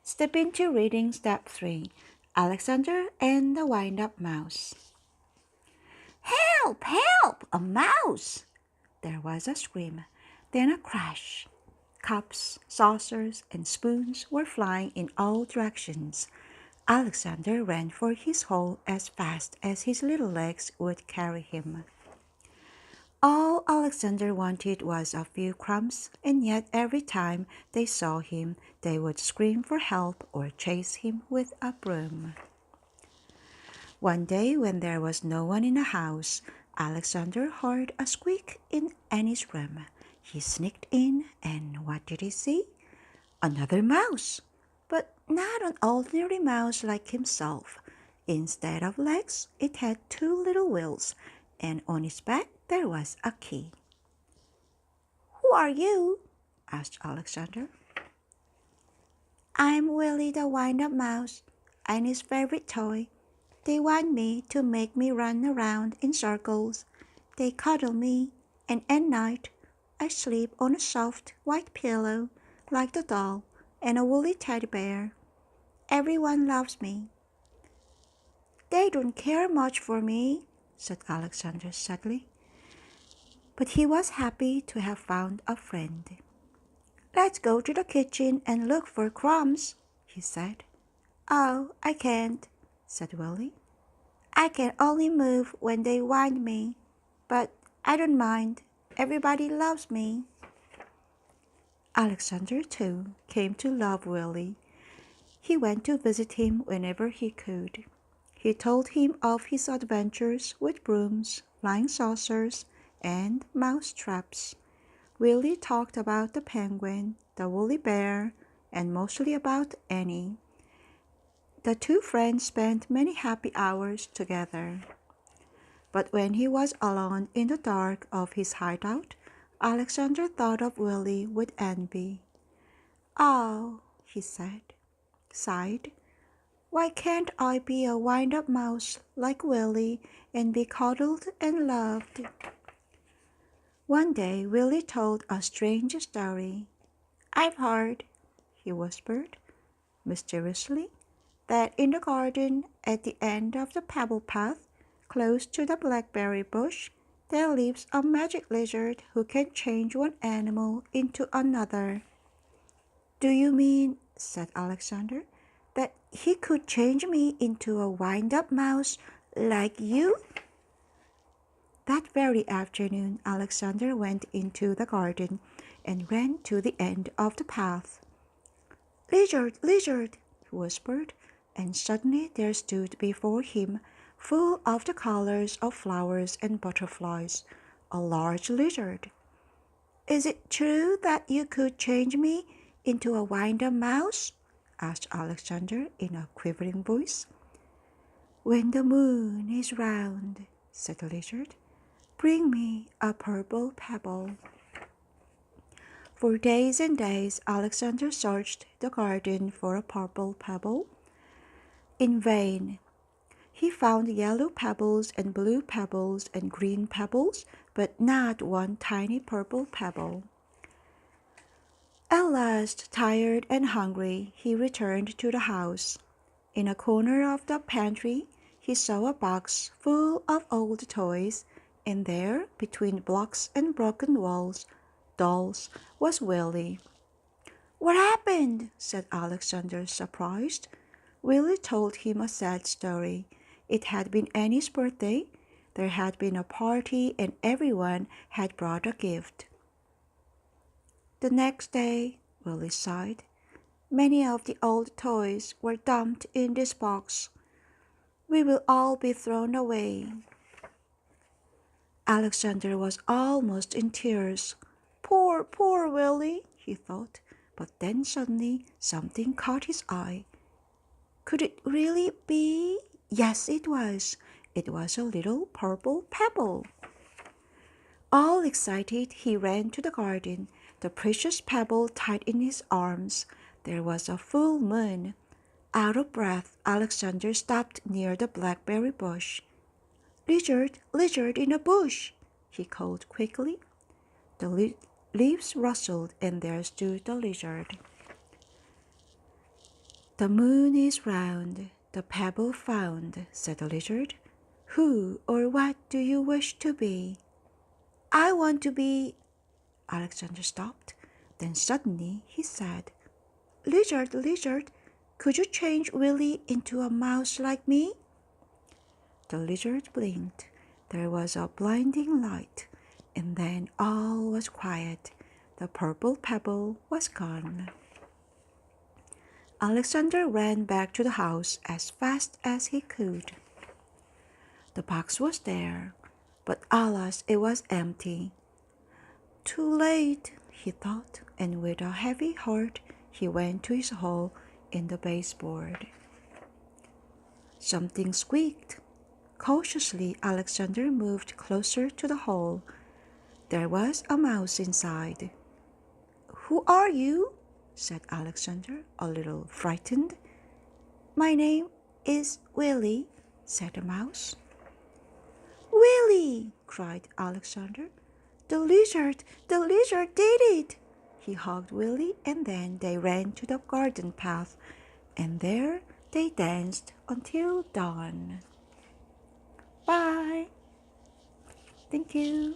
Step into reading step 3. Alexander and the Wind-Up Mouse. Help! Help! A mouse! There was a scream, then a crash. Cups, saucers, and spoons were flying in all directions. Alexander ran for his hole as fast as his little legs would carry him. All Alexander wanted was a few crumbs, and yet every time they saw him, they would scream for help or chase him with a broom. One day, when there was no one in the house, Alexander heard a squeak in Annie's room. He sneaked in, and what did he see? Another mouse, but not an ordinary mouse like himself. Instead of legs, it had two little wheels, and on its back there was a key. "Who are you?" asked Alexander. "I'm Willie the Wind-Up Mouse, Annie's favorite toy. They want me to make me run around in circles. They cuddle me, and at night I sleep on a soft white pillow like the doll and a woolly teddy bear. Everyone loves me." "They don't care much for me," said Alexander sadly. But he was happy to have found a friend. "Let's go to the kitchen and look for crumbs," he said. "Oh, I can't," said Willie. "I can only move when they wind me, but I don't mind. Everybody loves me." Alexander, too, came to love Willie. He went to visit him whenever he could. He told him of his adventures with brooms, flying saucers, and mouse traps. Willie talked about the penguin, the woolly bear, and mostly about Annie. The two friends spent many happy hours together. But when he was alone in the dark of his hideout, Alexander thought of Willie with envy. "Oh," he sighed, "why can't I be a wind-up mouse like Willie and be cuddled and loved?" One day Willie told a strange story. "I've heard," he whispered mysteriously, "that in the garden at the end of the pebble path, close to the blackberry bush, there lives a magic lizard who can change one animal into another." "Do you mean," said Alexander, "that he could change me into a wind-up mouse like you?" That very afternoon Alexander went into the garden and ran to the end of the path. "Lizard, lizard," he whispered, and suddenly there stood before him, full of the colors of flowers and butterflies, a large lizard. "Is it true that you could change me into a wind-up mouse?" asked Alexander in a quivering voice. "When the moon is round," said the lizard, "bring me a purple pebble." For days and days Alexander searched the garden for a purple pebble. In vain. He found yellow pebbles and blue pebbles and green pebbles, but not one tiny purple pebble. At last, tired and hungry, he returned to the house. In a corner of the pantry, he saw a box full of old toys, and there, between blocks and broken walls, dolls, was Willie. "What happened?" said Alexander, surprised. Willie told him a sad story. It had been Annie's birthday. There had been a party, and everyone had brought a gift. The next day, Willie sighed, many of the old toys were dumped in this box. We will all be thrown away. Alexander was almost in tears. Poor, poor Willie, he thought, but then suddenly something caught his eye. Could it really be? Yes, it was. It was a little purple pebble. All excited, he ran to the garden, the precious pebble tied in his arms. There was a full moon. Out of breath, Alexander stopped near the blackberry bush. Lizard, lizard in a bush, he called quickly. The leaves rustled, and there stood the lizard. The moon is round, the pebble found, said the lizard. Who or what do you wish to be? I want to be. Alexander stopped. Then suddenly he said, Lizard, lizard, could you change Willie into a mouse like me? The lizard blinked. There was a blinding light, and then all was quiet. The purple pebble was gone. Alexander ran back to the house as fast as he could. The box was there, but alas, it was empty. Too late, he thought, and with a heavy heart he went to his hole in the baseboard. Something squeaked. Cautiously, Alexander moved closer to the hole. There was a mouse inside. Who are you? Said Alexander, a little frightened. My name is Willie, said the mouse. Willie! Cried Alexander. The lizard did it! He hugged Willie, and then they ran to the garden path, and there they danced until dawn. Bye! Thank you.